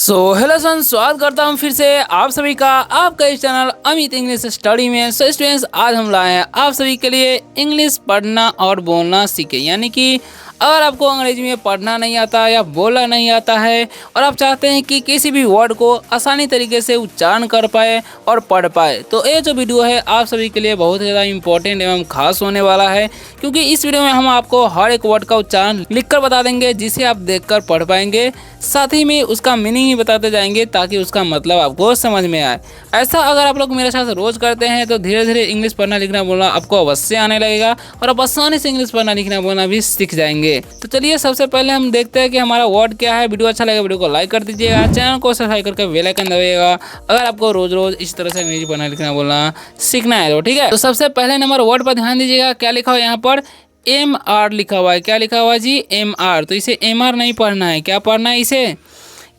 Hello सन, स्वागत करता हूँ फिर से आप सभी का आपका इस चैनल अमित इंग्लिश स्टडी में। स्टूडेंट्स, आज हम लाए हैं आप सभी के लिए इंग्लिश पढ़ना और बोलना सीखे। यानी कि अगर आपको अंग्रेजी में पढ़ना नहीं आता या बोलना नहीं आता है और आप चाहते हैं कि किसी भी वर्ड को आसानी तरीके से उच्चारण कर पाए और पढ़ पाए, तो ये जो वीडियो है आप सभी के लिए बहुत ज़्यादा इंपॉर्टेंट एवं खास होने वाला है। क्योंकि इस वीडियो में हम आपको हर एक वर्ड का उच्चारण लिखकर बता देंगे, जिसे आप देखकर पढ़ पाएंगे। साथ ही में उसका मीनिंग ही बताते जाएंगे ताकि उसका मतलब आपको समझ में आए। ऐसा अगर आप लोग मेरे साथ रोज करते हैं तो धीरे धीरे इंग्लिश पढ़ना लिखना बोलना आपको अवश्य आने लगेगा और आप आसानी से इंग्लिश पढ़ना लिखना बोलना भी सीख जाएंगे। तो चलिए सबसे पहले हम देखते हैं कि हमारा वर्ड क्या है। वीडियो अच्छा लगे वीडियो को लाइक कर दीजिएगा, चैनल को सब्सक्राइब करके बेल आइकन दबाइएगा अगर आपको रोज रोज इस तरह से अंग्रेजी पढ़ना लिखना बोलना सीखना है तो ठीक है। तो सबसे पहले नंबर वर्ड पर ध्यान दीजिएगा। क्या लिखा हुआ है यहाँ पर? MR लिखा हुआ है। क्या लिखा हुआ है जी? MR। तो इसे MR नहीं पढ़ना है, क्या पढ़ना है?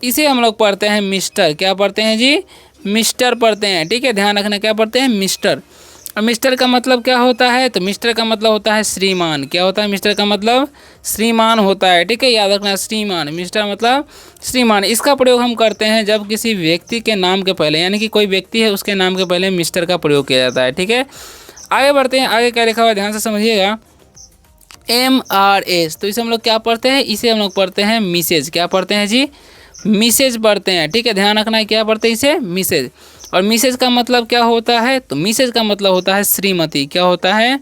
इसे हम लोग पढ़ते हैं मिस्टर। क्या पढ़ते हैं जी? मिस्टर पढ़ते हैं। ठीक है, ध्यान रखना, क्या पढ़ते हैं? मिस्टर। और मिस्टर का मतलब क्या होता है? तो मिस्टर का मतलब होता है श्रीमान। क्या होता है? मिस्टर का मतलब श्रीमान होता है। ठीक है, याद रखना, श्रीमान। मिस्टर मतलब श्रीमान। इसका प्रयोग हम करते हैं जब किसी व्यक्ति के नाम के पहले, यानी कि कोई व्यक्ति है उसके नाम के पहले मिस्टर का प्रयोग किया जाता है। ठीक है, आगे बढ़ते हैं। आगे क्या लिखा हुआ है ध्यान से समझिएगा। MRS। तो इसे हम लोग क्या पढ़ते हैं? इसे हम लोग पढ़ते हैं मिसेज। क्या पढ़ते हैं जी? मिसेज पढ़ते हैं। ठीक है, ध्यान रखना है, क्या पढ़ते हैं? इसे मिसेज। और मिसेज का मतलब क्या होता है? तो मिसेज का मतलब होता है श्रीमती। क्या होता है?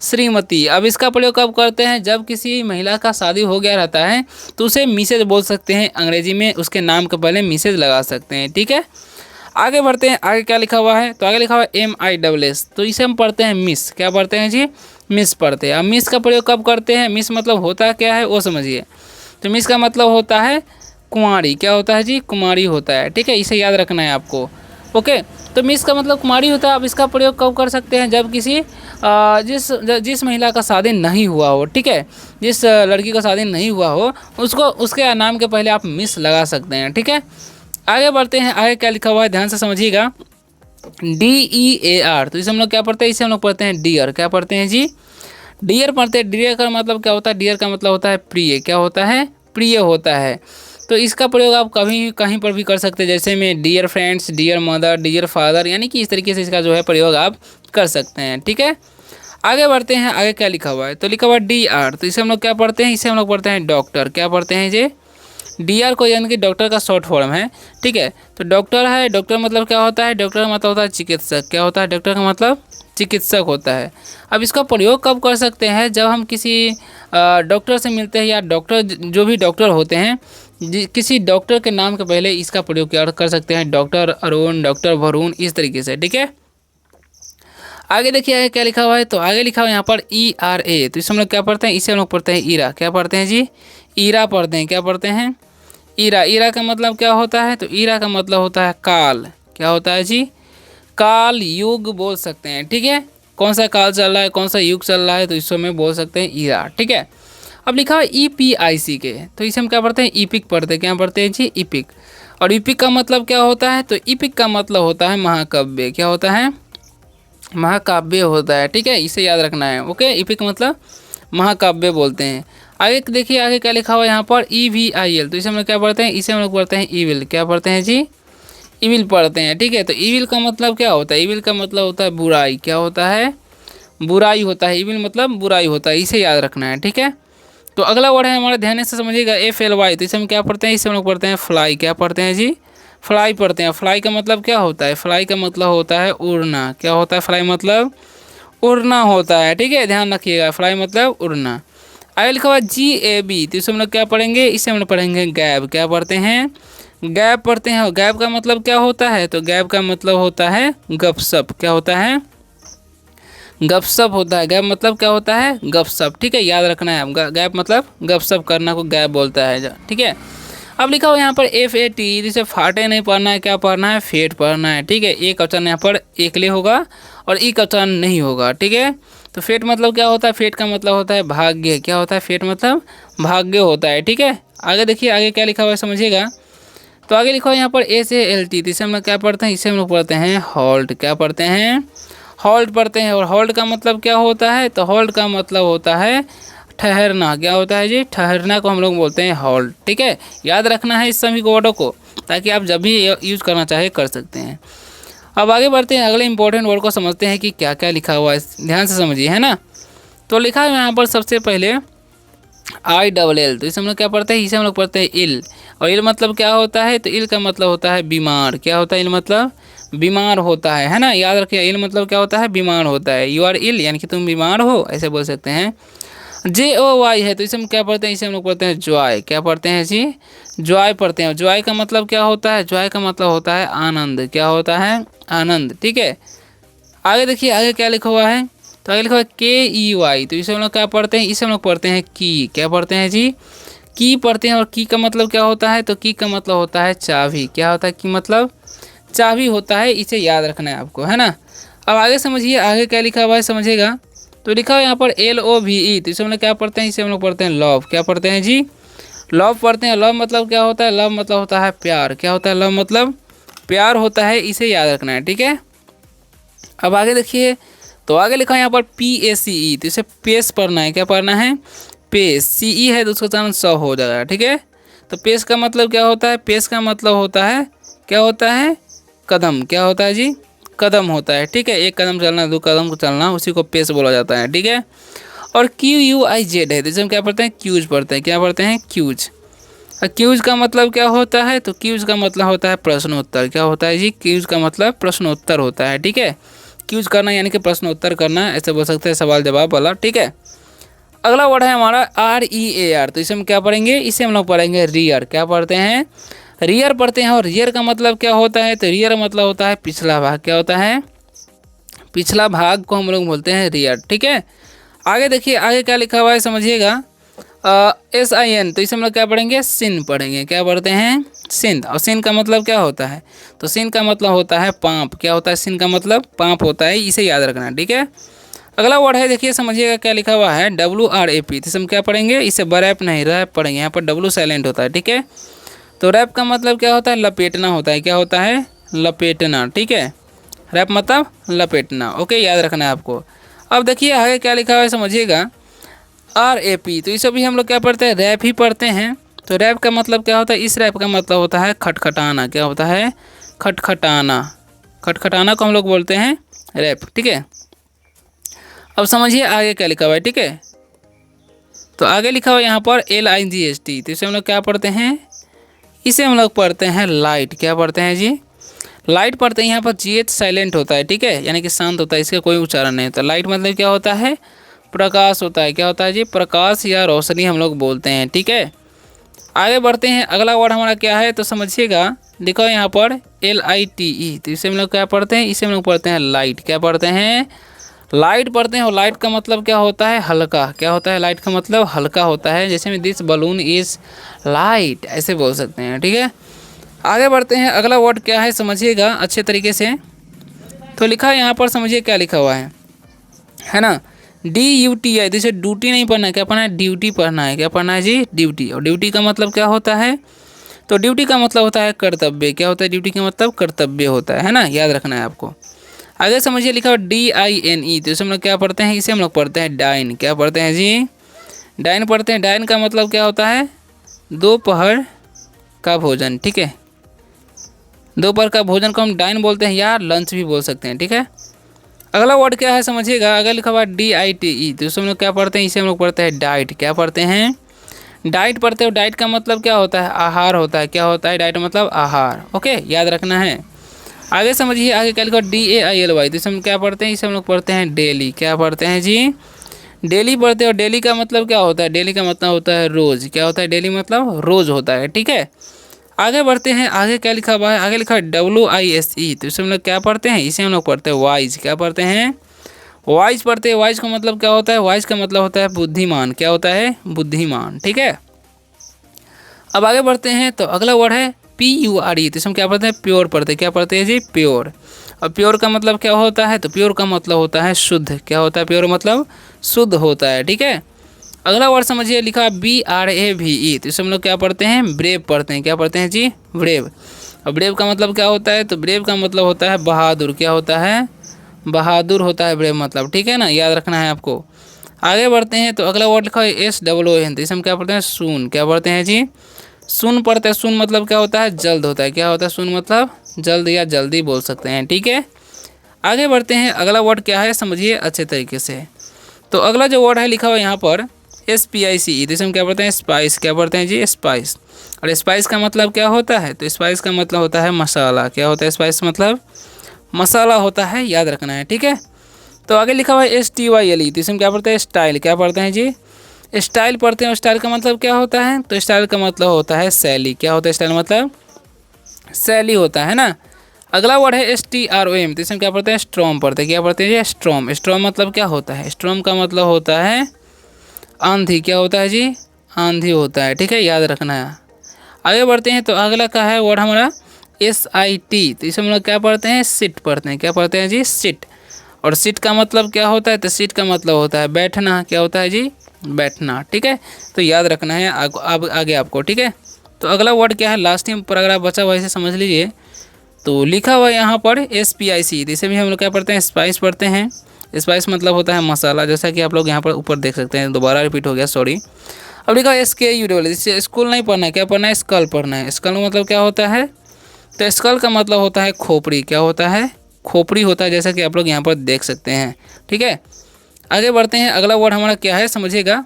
श्रीमती। अब इसका प्रयोग कब करते हैं? जब किसी महिला का शादी हो गया रहता है तो उसे मिसेज बोल सकते हैं अंग्रेजी में, उसके नाम के पहले मिसेज लगा सकते हैं। ठीक है, आगे बढ़ते हैं। आगे क्या लिखा हुआ है? तो आगे लिखा हुआ है MISS। तो इसे हम पढ़ते हैं मिस। क्या पढ़ते हैं जी? मिस पढ़ते हैं। अब मिस का प्रयोग कब करते हैं? मिस मतलब होता क्या है वो समझिए। तो मिस का मतलब होता है कुंवारी। क्या होता है जी? कुंवारी होता है। ठीक है, इसे याद रखना है आपको। ओके, तो मिस का मतलब कुंवारी होता है। अब इसका प्रयोग कब कर सकते हैं? जब किसी जिस महिला का शादी नहीं हुआ हो, ठीक है, जिस लड़की का शादी नहीं हुआ हो, उसको उसके नाम के पहले आप मिस लगा सकते हैं। ठीक है, आगे बढ़ते हैं। आगे क्या लिखा हुआ है ध्यान से समझिएगा। DEAR। तो इसे हम लोग क्या पढ़ते हैं? इसे हम लोग पढ़ते हैं डियर। क्या पढ़ते हैं जी? डियर पढ़ते हैं। डियर का मतलब क्या होता है? डियर का मतलब होता है प्रिय। क्या होता है? प्रिय होता है। तो इसका प्रयोग आप कभी कहीं पर भी कर सकते हैं, जैसे में dear friends, dear mother, dear father, यानी कि इस तरीके से इसका जो है प्रयोग आप कर सकते हैं। ठीक है, आगे बढ़ते हैं। आगे क्या लिखा हुआ है? तो लिखा हुआ है DR। तो इसे हम लोग क्या पढ़ते हैं? इसे हम लोग पढ़ते हैं डॉक्टर। क्या पढ़ते हैं जी? DR को यानी कि डॉक्टर का शॉर्ट फॉर्म है। ठीक है, तो डॉक्टर है। डॉक्टर मतलब क्या होता है? डॉक्टर का मतलब होता है चिकित्सक। क्या होता है? डॉक्टर का मतलब चिकित्सक होता है। अब इसका प्रयोग कब कर सकते हैं? जब हम किसी डॉक्टर से मिलते हैं या डॉक्टर जो भी डॉक्टर होते हैं, किसी डॉक्टर के नाम के पहले इसका प्रयोग कर सकते हैं। डॉक्टर अरुण, डॉक्टर वरुण, इस तरीके से। ठीक है, आगे देखिए आगे क्या लिखा हुआ है। तो आगे लिखा हुआ है यहाँ पर ERA। तो इसे हम लोग क्या पढ़ते हैं? इसे हम लोग पढ़ते हैं ईरा। क्या पढ़ते हैं जी? ईरा पढ़ते हैं। क्या पढ़ते हैं? ईरा। ईरा का मतलब क्या होता है? तो ईरा का मतलब होता है काल। क्या होता है जी? काल, युग बोल सकते हैं। ठीक है, कौन सा काल चल रहा है, कौन सा युग चल रहा है, तो इसको में बोल सकते हैं ईरा। ठीक है, अब लिखा है EPIC के। तो इसे हम क्या पढ़ते हैं? इपिक पढ़ते हैं। क्या पढ़ते हैं जी? इपिक। और इपिक का मतलब क्या होता है? तो इपिक का मतलब होता है महाकाव्य। क्या होता है? महाकाव्य होता है। ठीक है, इसे याद रखना है। ओके, इपिक मतलब महाकाव्य बोलते हैं। आगे देखिए आगे क्या लिखा हुआ है यहाँ पर EVIL। तो इसे हम लोग क्या पढ़ते हैं? इसे हम लोग पढ़ते हैं ईविल। क्या पढ़ते हैं जी? ईविल पढ़ते हैं। ठीक है, तो ईविल का मतलब क्या होता है? ईविल का मतलब होता है बुराई। क्या होता है? बुराई होता है। ईविल मतलब बुराई होता है, इसे याद रखना है। ठीक है, तो अगला वर्ड है हमारा, ध्यान से समझिएगा, FLY। तो इसे हम क्या पढ़ते हैं? इसे हम लोग पढ़ते हैं फ्लाई। क्या पढ़ते हैं जी? फ्लाई पढ़ते हैं। फ्लाई का मतलब क्या होता है? फ्लाई का मतलब होता है उड़ना। क्या होता है? फ्लाई मतलब उड़ना होता है। ठीक है, ध्यान रखिएगा, फ्लाई मतलब उड़ना। आगे लिखा हुआ GAB। तो इसे हम लोग क्या पढ़ेंगे? इसे हम लोग पढ़ेंगे गैब। क्या पढ़ते हैं? गैप पढ़ते हैं। और गैप का मतलब क्या होता है? तो गैप का मतलब होता है गपशप। क्या होता है? गपशप होता है। गैप मतलब क्या होता है? गपशप। ठीक है, याद रखना है। गैप मतलब गपशप करना को गैप बोलता है। ठीक है, अब लिखा हुआ यहाँ पर FAT। जिसे फाटे नहीं पढ़ना है, क्या पढ़ना है? फेट पढ़ना है। ठीक है, एक वचन यहाँ पर एकले होगा और एक वचन नहीं होगा। ठीक है, तो फेट मतलब क्या होता है? फेट का मतलब होता है भाग्य। क्या होता है? फेट मतलब भाग्य होता है। ठीक है, आगे देखिए आगे क्या लिखा हुआ है समझिएगा। तो आगे लिखा हुआ है यहाँ पर SALT। तो इसे हम लोग क्या पढ़ते हैं? इसे हम लोग पढ़ते हैं हॉल्ट। क्या पढ़ते हैं? हॉल्ट पढ़ते हैं। और हॉल्ट का मतलब क्या होता है? तो हॉल्ट का मतलब होता है ठहरना। क्या होता है जी? ठहरना को हम लोग बोलते हैं हॉल्ट। ठीक है, याद रखना है इस सभी वर्डों को। ताकि आप जब भी यूज़ करना चाहे कर सकते हैं। अब आगे बढ़ते हैं, अगले इंपॉर्टेंट वर्ड को समझते हैं कि क्या क्या लिखा हुआ है, ध्यान से समझिए, है ना। तो लिखा है यहाँ पर सबसे पहले ILL, तो इसे हम लोग क्या पढ़ते हैं, इसे हम लोग पढ़ते हैं इल। और इल मतलब क्या होता है, तो इल का मतलब होता है बीमार। क्या होता है इल मतलब, बीमार होता है ना। याद रखिए, इल मतलब क्या होता है, बीमार होता है। यू आर इल यानी कि तुम बीमार हो, ऐसे बोल सकते हैं। JOY है, तो इसे हम क्या पढ़ते हैं, इसे हम लोग पढ़ते हैं जॉय। क्या पढ़ते हैं जी, जॉय पढ़ते हैं। जॉय का मतलब क्या होता है, जॉय का मतलब होता है आनंद। क्या होता है, आनंद। ठीक है, आगे देखिए आगे क्या लिखा हुआ है, तो आगे लिखा हुआ है KEY, तो इसे हम लोग क्या पढ़ते हैं, इसे हम लोग पढ़ते हैं की। क्या पढ़ते हैं जी, की पढ़ते हैं। और की का मतलब क्या होता है, तो की का मतलब होता है चाबी। क्या होता है, की मतलब चाबी होता है, इसे याद रखना है आपको, है ना। अब आगे समझिए, आगे क्या लिखा हुआ है समझिएगा। तो लिखा हुआ है यहाँ पर LOVE, तो इसे हम लोग क्या पढ़ते हैं, इसे हम लोग पढ़ते हैं लव। क्या पढ़ते हैं जी, लव पढ़ते हैं। लव मतलब क्या होता है, लव मतलब होता है प्यार। क्या होता है, लव मतलब प्यार होता है, इसे याद रखना है, ठीक है। अब आगे देखिए, तो आगे लिखा है यहाँ पर PACE, तो इसे पेस पढ़ना है। क्या पढ़ना है, पेस। CE है तो उसका चलन 100 हो जाएगा, ठीक है। तो पेस का मतलब क्या होता है, पेस का मतलब होता है, क्या होता है, कदम। क्या होता है जी, कदम होता है, ठीक है। एक कदम चलना, दो कदम चलना, उसी को पेस बोला जाता है, ठीक है। और QUIZ है, तो इसे हम क्या पढ़ते हैं, क्यूज पढ़ते हैं। क्या पढ़ते हैं, क्यूज। और क्यूज का मतलब क्या होता है, तो क्यूज का मतलब होता है प्रश्नोत्तर। क्या होता है जी, क्यूज का मतलब प्रश्नोत्तर होता है, ठीक है। क्यूज करना यानी कि प्रश्नोत्तर करना, ऐसे बोल सकते हैं, सवाल जवाब वाला, ठीक है। अगला वर्ड है हमारा REAR, तो इसे हम क्या पढ़ेंगे, इसे हम लोग पढ़ेंगे रियर। क्या पढ़ते हैं, रियर पढ़ते हैं। और रियर का मतलब क्या होता है, तो रियर मतलब होता है पिछला भाग। क्या होता है, पिछला भाग को हम लोग बोलते हैं रियर, ठीक है। आगे देखिए, आगे क्या लिखा हुआ है समझिएगा। SIN, तो इसे हम लोग क्या पढ़ेंगे, सिन पढ़ेंगे। क्या पढ़ते हैं, सिन। और सिन का मतलब क्या होता है, तो सिन का मतलब होता है पाप। क्या होता है, सिन का मतलब पाप होता है, इसे याद रखना, ठीक है। अगला वर्ड है, देखिए समझिएगा क्या लिखा हुआ है, WRAP, तो हम क्या पढ़ेंगे, इसे बरैप नहीं रैप पढ़ेंगे। यहाँ पर W साइलेंट होता है, ठीक है। तो रैप का मतलब क्या होता है, लपेटना होता है। क्या होता है, लपेटना, ठीक है। रैप मतलब लपेटना, ओके, याद रखना है आपको। अब देखिए आगे क्या लिखा हुआ है समझिएगा, RAP, तो इसे भी हम लोग क्या पढ़ते हैं, रैप ही पढ़ते हैं। तो रैप का मतलब क्या होता है, इस रैप का मतलब होता है खटखटाना। क्या होता है, खटखटाना। खटखटाना को हम लोग बोलते हैं रैप, ठीक है। अब समझिए आगे क्या लिखा हुआ है, ठीक है। तो आगे लिखा हुआ है यहाँ पर LIGHT, तो इसे हम लोग क्या पढ़ते हैं, इसे हम लोग पढ़ते हैं लाइट। क्या पढ़ते हैं जी, लाइट पढ़ते हैं। यहाँ पर GH साइलेंट होता है, ठीक है, यानी कि शांत होता है, इसका कोई उच्चारण नहीं होता। लाइट मतलब क्या होता है, प्रकाश होता है। क्या होता है जी, प्रकाश या रोशनी हम लोग बोलते हैं, ठीक है। आगे बढ़ते हैं, अगला वर्ड हमारा क्या है, तो समझिएगा, देखो यहाँ पर LITE, तो इसे हम लोग क्या पढ़ते हैं, इसे हम लोग पढ़ते हैं लाइट। क्या पढ़ते हैं, लाइट पढ़ते हैं। और लाइट का मतलब क्या होता है, हल्का। क्या होता है, लाइट का मतलब हल्का होता है। जैसे में दिस बलून इज लाइट, ऐसे बोल सकते हैं, ठीक है। आगे बढ़ते हैं, अगला वर्ड क्या है समझिएगा अच्छे तरीके से। तो लिखा है यहाँ पर, समझिए क्या लिखा हुआ है ना, DUTI, जैसे ड्यूटी नहीं पढ़ना है, क्या पढ़ना है, ड्यूटी पढ़ना है। क्या पढ़ना है जी, ड्यूटी। और ड्यूटी का मतलब क्या होता है, तो ड्यूटी का मतलब होता है कर्तव्य। क्या होता है, ड्यूटी का मतलब कर्तव्य होता है ना, याद रखना है आपको। आगे समझिए, लिखा हुआ DINE, तो इसे हम लोग क्या पढ़ते हैं, इसे हम लोग पढ़ते हैं डाइन। क्या पढ़ते हैं जी, डाइन पढ़ते हैं। डाइन का मतलब क्या होता है, दोपहर का भोजन, ठीक है। दोपहर का भोजन को हम डाइन बोलते हैं, या लंच भी बोल सकते हैं, ठीक है। अगला वर्ड क्या है समझिएगा, अगर लिखा हुआ DITE, तो इसे हम लोग क्या पढ़ते हैं, इसे हम लोग पढ़ते हैं डाइट। क्या पढ़ते हैं, डाइट पढ़ते हो। डाइट का मतलब क्या होता है, आहार होता है। क्या होता है, डाइट मतलब आहार, ओके, याद रखना है। आगे समझिए, आगे क्या लिखा DAILY, तो इसे हम क्या पढ़ते हैं, इसे हम लोग पढ़ते हैं डेली। क्या पढ़ते हैं जी, डेली पढ़ते हो। डेली का मतलब क्या होता है, डेली का मतलब होता है रोज़। क्या होता है, डेली मतलब रोज़ होता है, ठीक है। आगे बढ़ते हैं, आगे क्या लिखा हुआ है, आगे लिखा है WISE, तो इसे हम लोग क्या पढ़ते हैं, इसे हम लोग पढ़ते हैं वाइज। क्या पढ़ते हैं, वाइज पढ़ते हैं। वाइज का मतलब क्या होता है, वाइज का मतलब होता है बुद्धिमान। क्या होता है, बुद्धिमान, ठीक है। अब आगे बढ़ते हैं, तो अगला वर्ड है PURE, तो इसे हम क्या पढ़ते हैं, प्योर पढ़ते हैं। क्या पढ़ते हैं जी, प्योर। और प्योर का मतलब क्या होता है, तो प्योर का मतलब होता है शुद्ध। क्या होता है, प्योर मतलब शुद्ध होता है, ठीक है। अगला वर्ड समझिए, लिखा BRAVE, तो इसे हम लोग क्या पढ़ते हैं, ब्रेव पढ़ते हैं। क्या पढ़ते हैं जी, ब्रेव। और ब्रेव का मतलब क्या होता है, तो ब्रेव का मतलब होता है बहादुर। क्या होता है, बहादुर होता है ब्रेव मतलब, ठीक है ना, याद रखना है आपको। आगे बढ़ते हैं, तो अगला वर्ड लिखा है SOON, तो इसे हम क्या पढ़ते हैं, सून। क्या पढ़ते हैं जी, सुन पढ़ते हैं, सुन मतलब क्या होता है, जल्द होता है, क्या होता है, सुन मतलब जल्द या जल्दी बोल सकते हैं। ठीक है, आगे बढ़ते हैं, अगला वर्ड क्या है समझिए अच्छे तरीके से। तो अगला जो वर्ड है लिखा हुआ है यहाँ पर SPICE, तो इसे हम क्या पढ़ते हैं, स्पाइस, क्या पढ़ते हैं जी, स्पाइस। और स्पाइस का मतलब क्या होता है, तो स्पाइस का मतलब होता है मसाला, क्या होता है, स्पाइस मतलब मसाला होता है, याद रखना है। ठीक है, तो आगे लिखा हुआ है STYLE, तो इसे हम क्या पढ़ते हैं, स्टाइल, क्या पढ़ते हैं जी, स्टाइल पढ़ते हैं। और स्टाइल का मतलब क्या होता है, तो स्टाइल का मतलब होता है शैली, क्या होता है, स्टाइल मतलब शैली होता है ना। अगला वर्ड है STROM, तो इसमें क्या पढ़ते हैं, स्ट्रॉम पढ़ते हैं, क्या पढ़ते हैं, स्ट्रॉम। स्ट्रॉम मतलब क्या होता है, स्ट्रॉम का मतलब होता है आंधी, क्या होता है जी, आंधी होता है। ठीक है, याद रखना है। आगे बढ़ते हैं, तो अगला का है वर्ड हमारा SIT, तो इसमें हम लोग क्या पढ़ते हैं, सिट पढ़ते हैं, क्या पढ़ते हैं जी, सिट। और सिट का मतलब क्या होता है, तो सिट का मतलब होता है बैठना, क्या होता है जी, बैठना। ठीक है, तो याद रखना है अब आगे आपको। ठीक है, तो अगला वर्ड क्या है, लास्ट में पैराग्राफ बचा हुआ इसे समझ लीजिए। तो लिखा हुआ है यहाँ पर SPIC, तो इसे भी हम लोग क्या पढ़ते हैं, स्पाइस पढ़ते हैं। स्पाइस मतलब होता है मसाला, जैसा कि आप लोग यहाँ पर ऊपर देख सकते हैं, दोबारा रिपीट हो गया, सॉरी। अब लिखा है SKUL, इससे स्कूल नहीं पढ़ना है, क्या पढ़ना है, स्कल पढ़ना है। स्कल मतलब क्या होता है, तो स्कल का मतलब होता है खोपड़ी, क्या होता है, खोपड़ी होता है, जैसा कि आप लोग यहाँ पर देख सकते हैं। ठीक है, आगे बढ़ते हैं, अगला वर्ड हमारा क्या है समझिएगा,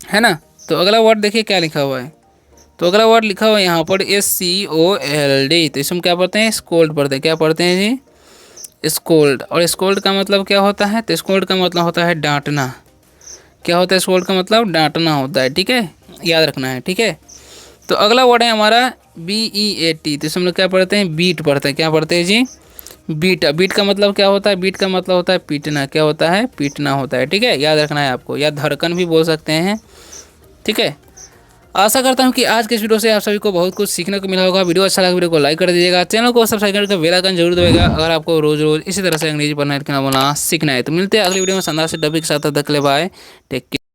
है ना। तो अगला वर्ड देखिए क्या लिखा हुआ है, तो अगला वर्ड लिखा हुआ है यहाँ पर SCOLD, तो इसमें क्या पढ़ते हैं, स्कोल्ड पढ़ते हैं, क्या पढ़ते हैं जी, स्कोल्ड। और स्कोल्ड का मतलब क्या होता है, तो स्कोल्ड का मतलब होता है डांटना, क्या होता है, स्कोल्ड का मतलब डांटना होता है। ठीक है, याद रखना है। ठीक है, तो अगला वर्ड है हमारा BEAT, तो इसमें हम लोग क्या पढ़ते हैं, बीट पढ़ते हैं, क्या पढ़ते हैं जी, बीट। बीट का मतलब क्या होता है, बीट का मतलब होता है पीटना, क्या होता है, पीटना होता है। ठीक है, याद रखना है आपको, या धड़कन भी बोल सकते हैं। ठीक है, आशा करता हूँ कि आज के इस वीडियो से आप सभी को बहुत कुछ सीखने को मिला होगा। वीडियो अच्छा लगा वीडियो को लाइक कर दीजिएगा, चैनल को सब्सक्राइब करके बेल आइकन जरूर दबाइएगा अगर आपको रोज रोज इसी तरह से अंग्रेजी पढ़ना लिखना बोलना सीखना है। तो मिलते हैं अगली वीडियो में शानदार से टॉपिक के साथ, तब तक के लिए बाय, टेक केयर।